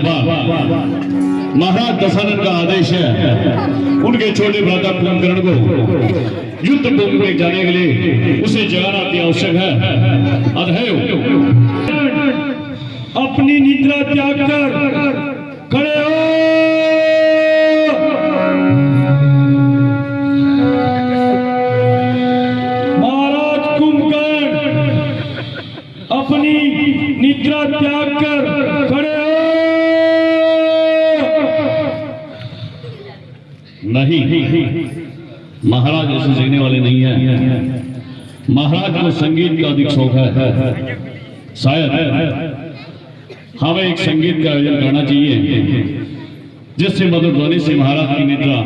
बाद महाराज दशानन का आदेश है उनके छोटे भ्राता कुंभकर्ण को युद्ध भूमि में जाने के लिए उसे जगाना अति आवश्यक है। अतएव अपनी निद्रा त्याग कर खड़े हो। महाराज कुंभकर्ण अपनी निद्रा त्याग कर खड़े हो। नहीं, महाराज ऐसे जगने वाले नहीं है। महाराज को संगीत का अधिक शौक है। शायद हमें एक संगीत का आयोजन करना चाहिए जिससे मधुर ध्वनि से महाराज की निद्रा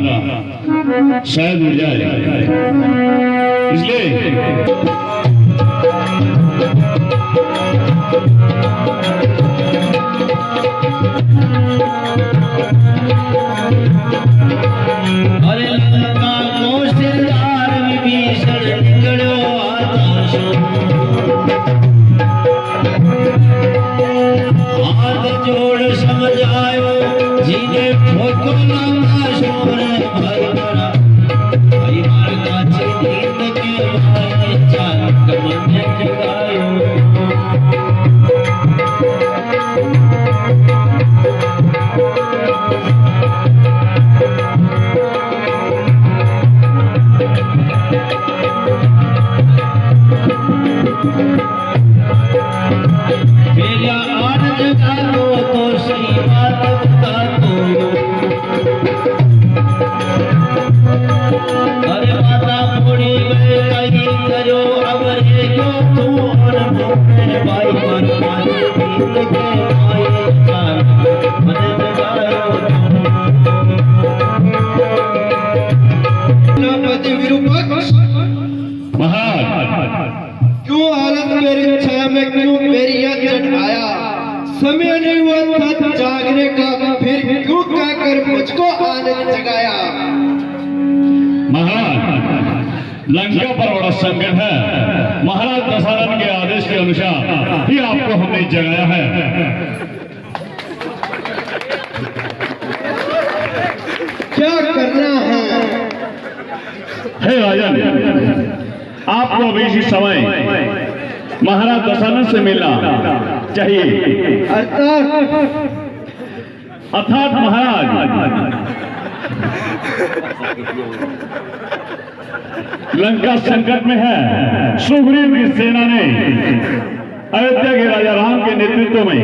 शायद उड़ जाए। इसलिए समय नहीं हुआ था जागने का, फिर क्यों कहकर मुझको आनंद जगाया। महाराज लंका पर बड़ा संकट है। महाराज दशानन के आदेश के अनुसार ही आपको हमने जगाया है। क्या करना है राजन, आपको अभी इसी समय महाराज दशानन से मिलना चाहिए। अर्थात महाराज लंका संकट में है। सुग्रीव की सेना ने अयोध्या के राजा राम के नेतृत्व में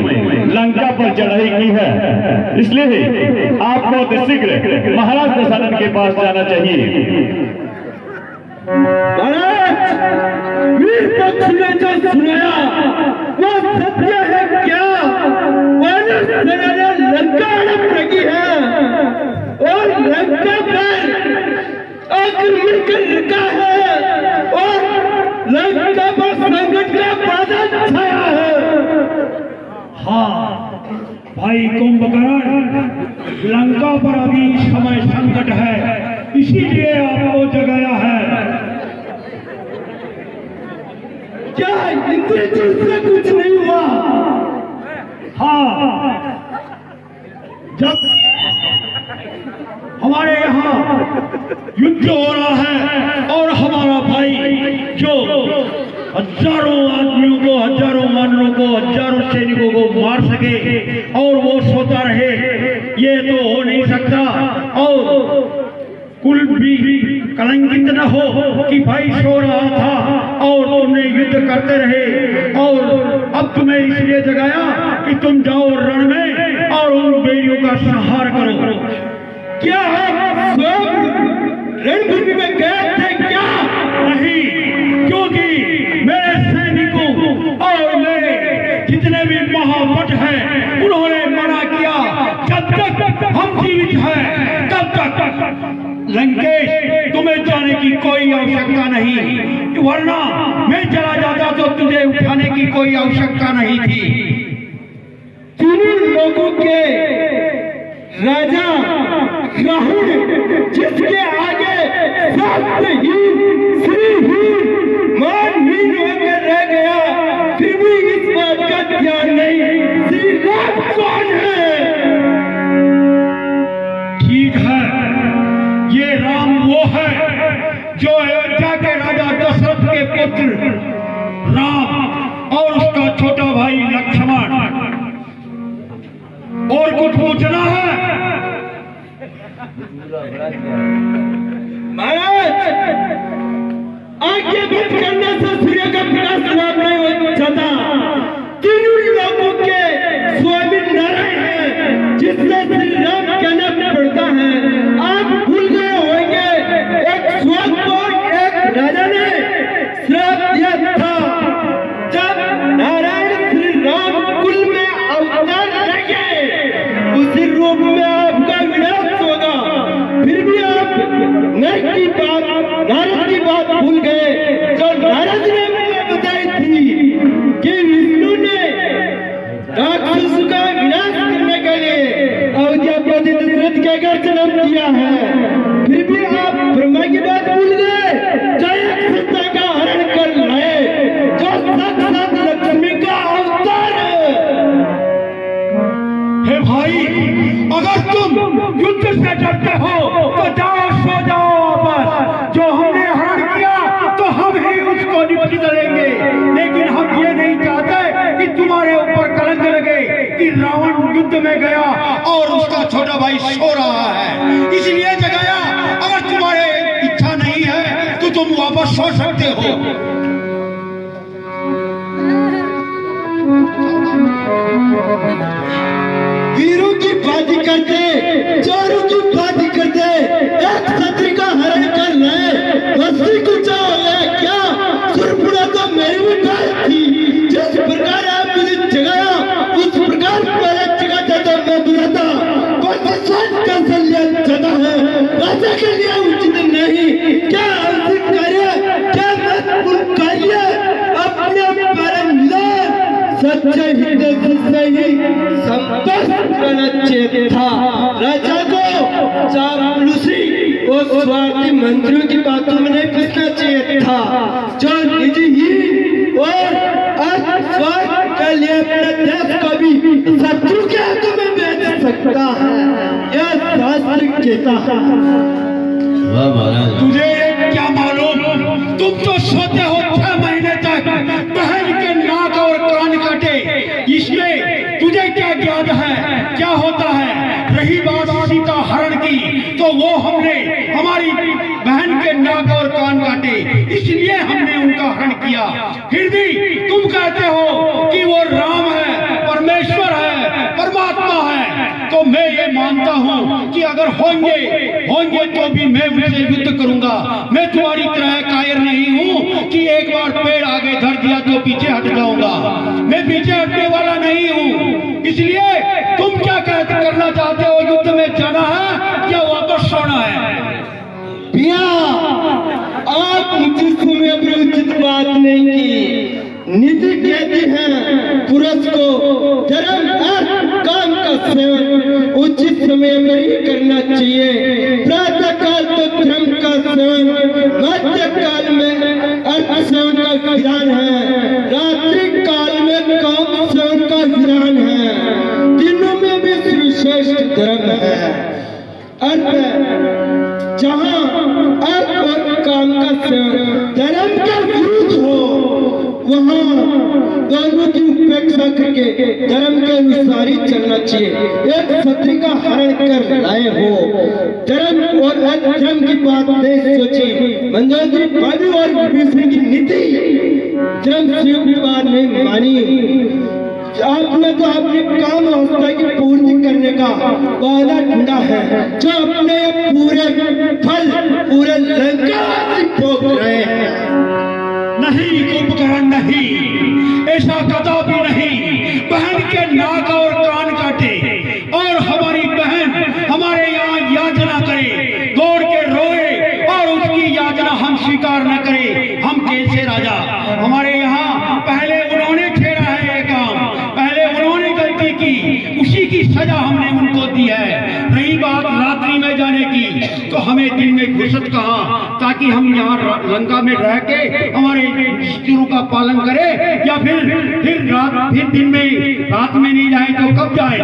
लंका पर चढ़ाई की है। इसलिए आपको अतिशीघ्र महाराज दशानन के पास जाना चाहिए। वीर पक्ष ने जो सुनाया वो सत्य है क्या? सेना ने लंका अड़प रखी है और लंका पर आक्रमण कर रखा है और लंका पर संकट का बादल छाया है। हाँ भाई कुंभकर्ण, लंका पर अभी समय संकट है, इसीलिए आपको जगाया है। क्या इंद्रजीत से कुछ नहीं हुआ? हाँ, जब हमारे यहाँ युद्ध हो रहा है और हमारा भाई जो हजारों आदमियों को, हजारों मानवों को, हजारों सैनिकों को मार सके और वो सोता रहे, ये तो हो नहीं सकता। और कुल भी कलंकित न हो कि भाई सो रहा था और तुमने युद्ध करते रहे, और अब तुम्हें इसलिए जगाया कि तुम जाओ रण में और उन बैरियों का संहार करो। क्या आप रणभूमि में गए थे क्या? नहीं, क्योंकि मेरे सैनिकों और मेरे जितने भी महाभट हैं उन्होंने मना किया, जब तक हम जीवित हैं तब तक लंकेश तुम्हें जाने की कोई आवश्यकता नहीं, वरना मैं चला जाता तो तुझे उठाने की कोई आवश्यकता नहीं थी। तीनों लोगों के राजा राहुल जिसके आगे शास्त्रहीन, श्रीहीन, मानहीन होकर रह गया, फिर भी इस बात का ध्यान नहीं श्री राम कौन है। अयोध्या के राजा दशरथ के पुत्र राम और उसका छोटा भाई लक्ष्मण। और कुछ पूछना है? महाराज, आगे बंद करने से सूर्य का प्रकाश समाप्त नहीं हो जाता। तीनों लोगों के स्वामी नारायण है, जिससे श्री राम कहना पड़ता है। आप भूल गए होंगे, एक श्लोक को एक राजा ने श्राप दिया था। जब नारायण श्री राम कुल में अवतार लेंगे, उसी रूप में आपका विनाश होगा। फिर भी आप नारद की बात भूल गए, जो नारद ने मुझे बताई थी कि विष्णु ने राक्षस का विनाश करने के लिए अयोध्यापति दशरथ के घर जन्म दिया है। फिर भी आप ब्रह्मा की बात भूल गए, जो एक सत्ता का हरण कर लाए, जो साक्षात लक्ष्मी का अवतार है। हे भाई, अगर तुम युद्ध से डरते हो तो जाओ, सो जाओ वापस। जो हमने हरण किया तो हम ही उसको निपट करेंगे, लेकिन हम ये नहीं चाहते कि तुम्हारे ऊपर कलंक लगे कि रावण युद्ध में गया और उसका छोटा भाई सो रहा है, इसलिए जगाया। अगर तुम्हारे इच्छा नहीं है तो तुम वापस सो सकते हो। वीरों की बाजी करते, चोरों की बाजी करते, एक छत्री का हरण कर लाए, वस्ती को चाहे क्या? सुरपुरा तो मेरी भी बात थी। जिस प्रकार आप मुझे जगाया, उस प्रकार पहले जगाता तो मैं बुलाता। का संज्ञान जाता है, राजा के लिए उचित नहीं। क्या आवश्यक कार्य, क्या महत्वपूर्ण कार्य अपने परम सच्चे हृदय से ही संतोष करना चाहिए था। राजा को चापलूसी और स्वार्थी मंत्रियों की बातों में नहीं फंसना चाहिए था, जो निजी ही और स्वार्थ के लिए अपने देश को भी शत्रु के हाथों में बेच सकता है, यह शास्त्र कहता है। तुझे क्या मालूम? तुम तो सोते हो 6 महीने तक, बहन के नाक और कान काटे। इसमें तुझे क्या ज्ञान है, क्या होता है? रही बात सीता हरण की, तो वो हमने हमारी बहन के नाक और कान काटे, इसलिए हमने उनका हरण किया। फिर भी तुम कहते हो कि वो राम है, परमेश्वर है, परमात्मा है। तो मैं ये मानता हूँ कि अगर होंगे तो भी मैं उनसे युद्ध करूंगा। मैं तुम्हारी तरह कायर नहीं हूँ कि एक बार पेड़ आगे धर दिया तो पीछे हट जाऊंगा। मैं पीछे हटने वाला नहीं हूँ। इसलिए तुम क्या करना चाहते हो? युद्ध में जाना है या वापस सोना है? पिया, आप मुझे समय पर उचित बात नहीं की। नीति कहती है पुरुष को धर्म काम का सेवन उचित समय पर ही करना चाहिए। प्रातः काल तो धर्म का सेवन, मध्य काल में अर्थ सेवन का विधान है, रात्रि काल में काम सेवन का विधान है। तीनों में भी श्रेष्ठ धर्म है। अर्थ जहाँ अर्थ और काम का सेवन धर्म का विरुद्ध हो, वहाँ दोनों की उपेक्षा करके धर्म के अनुसार ही चलना चाहिए। एक क्षत्रिय का हरण कर लाए हो, धर्म और अधर्म की बात नहीं सोची। मंदोदरी बाबू और विभीषण की नीति धर्म से युक्त बात नहीं मानी। आपने तो अपने काम अवस्था की पूर्ति करने का वादा ढूंढा है, जो अपने पूरे फल पूरे लंका भोग रहे हैं। नहीं कुंभकर्ण, नहीं, ऐसा कदापि नहीं। बहन के नाक और कान काटे और हमारी बहन हमारे यहाँ याचना करे, दौड़ के रोए और उसकी याचना हम स्वीकार न करें। हम कैसे राजा? हमारे यहाँ पहले उन्होंने छेड़ा है ये काम, पहले उन्होंने गलती की, उसी की सजा हमने उनको दी है। रही बात रात्रि में जाने की, तो हमें दिन में फुर्सत कहाँ, ताकि हम यहाँ लंका में रह के हमारे शत्रु का पालन करें, या फिर दिन में रात में नहीं जाए तो कब जाए?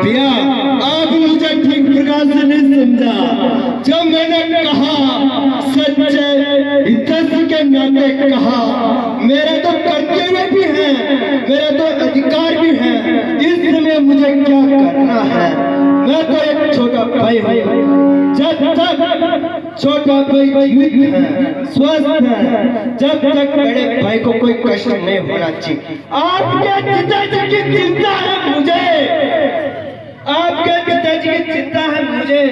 भैया आप मुझे ठीक प्रकार से नहीं समझा। जब मैंने कहा सच्चे हितैषी के नाते कहा, मेरे तो कर्तव्य भी है, मेरे तो अधिकार भी है, इस समय मुझे क्या करना है? मैं तो एक छोटा भाई हूँ। जब तक छोटा भाई जीवित है, स्वस्थ है, जब तक बड़े भाई को कोई कष्ट नहीं होना चाहिए। आपके पिताजी की चिंता है मुझे, आपके पिताजी की चिंता है मुझे।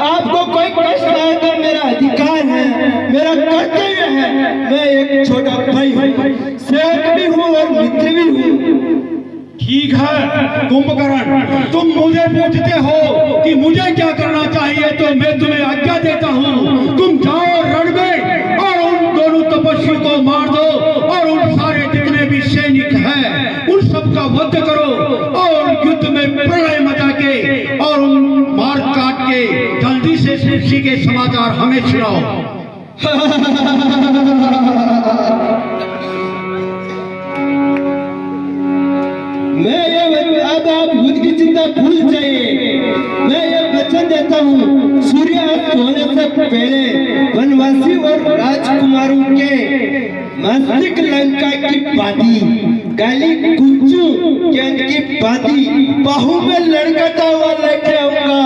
आपको कोई कष्ट आए तो मेरा अधिकार है, मेरा कर्तव्य है। मैं एक छोटा भाई हूँ, सेवक भी हूँ और मित्र भी हूँ। ठीक है कुंभकर्ण, तुम मुझे पूछते हो कि मुझे क्या करना चाहिए, तो मैं तुम्हें आज्ञा देता हूँ। तुम जाओ रण में और उन दोनों तपस्वी को मार दो और उन सारे जितने भी सैनिक हैं उन सबका वध करो और युद्ध में प्रलय मचा के और उन मार काट के जल्दी से ऋषि के समाचार हमें सुनाओ। अब आप युद्ध की चिंता भूल जाइए। मैं ये वचन देता हूँ, सूर्यास्त होने से पहले वनवासी और राजकुमारों के मस्तक लंका की बाती, गाली कुंजू गेंद की बाती बाहू में लड़कता हुआ लेके आऊंगा।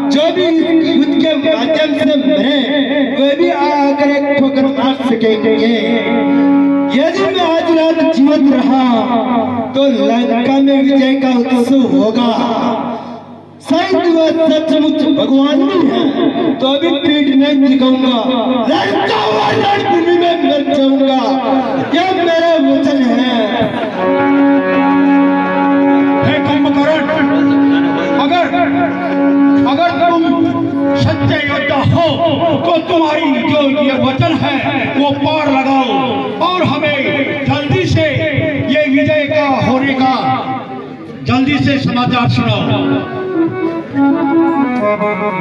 जो भी इस युद्ध के माध्यम से मरे वे भी आकर एक ठोकर मार सकेंगे। यदि मैं आज रात जीवित रहा तो लंका में विजय का उत्सव होगा। शायद वह सचमुच भगवान भी है तो अभी पीठ नहीं दिखाऊंगा, लड़का हुआ रणभूमि में मर जाऊंगा। यह मेरा वचन है। हे कुंभकर्ण, अगर तुम सच्चे योद्धा हो तो तुम्हारी जो ये वचन है वो पार लगाओ और हमें जल्दी से ये विजय का होने का जल्दी से समाचार सुनाओ।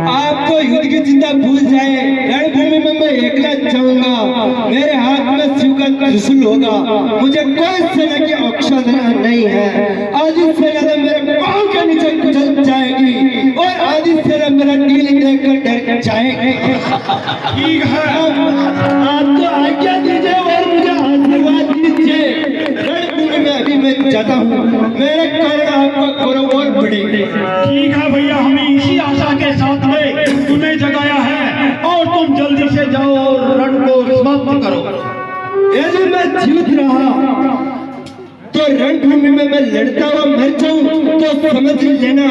आपको युद्ध की चिंता भूल जाए। रणभूमि में मैं अकेला जाऊंगा, मेरे हाथ में शिव का त्रिशूल होगा। मुझे कोई सेना की औषधना नहीं है। आधी सेना तो मेरे पांव के नीचे कुचल जाएगी और आधी सेना मेरा नील देखकर डर जाएगी। ठीक है, आपको आज्ञा दीजिए और मुझे आशीर्वाद दीजिए। रणभूमि में अभी मैं जाता हूँ, मेरे कारण आपका गौरव और बढ़ेगा। ठीक है भैया, हमें इसी आशा के साथ में तुम्हें जगाया है और तुम जल्दी से जाओ और रण को समाप्त करो। यदि मैं जीवित रहा तो रणभूमि में मैं लड़ता हुआ मर जाऊं तो समझ लेना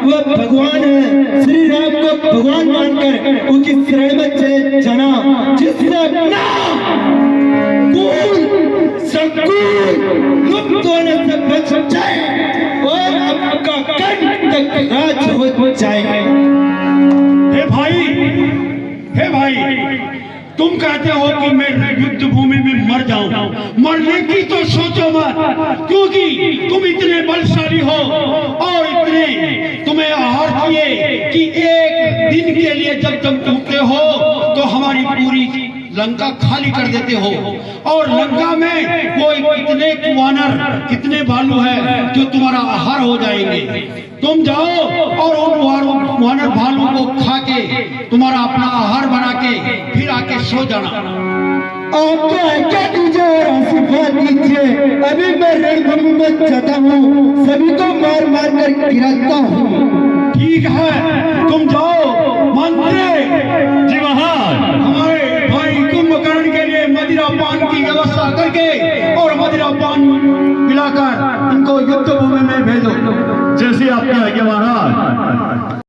वह भगवान है। श्री राम को भगवान मानकर उनकी शरण में चले जाना, जिससे अपना लुप्त होने से बच जाए और आपका कंठ तक राज हो जाए। हे भाई, तुम कहते हो कि मैं युद्ध भूमि में मर जाऊं, मरने की तो सोचो मत, क्योंकि तुम इतने बलशाली हो और इतने तुम्हें आहार किए कि एक दिन के लिए जब तुम टूटते हो तो हमारी पूरी लंका खाली कर देते हो। और लंका में कोई कितने कुवानर, कितने भालू है जो तुम्हारा आहार हो जाएंगे। तुम जाओ और उन वानर भालू को खा के तुम्हारा अपना आहार बना के फिर आके सो जाना। आपको आज्ञा दीजिए और आशीर्वाद दीजिए। अभी मैं रणभूमि में जाता हूँ, सभी को मार मार कर गिराता हूँ। ठीक है, तुम जाओ। मंत्री जी महाराज, हमारे भाई कुंभकर्ण के लिए मदिरा पान की व्यवस्था करके और मदिरा पान पिलाकर इनको युद्ध भूमि में भेजो। जैसी आपकी आज्ञा महाराज।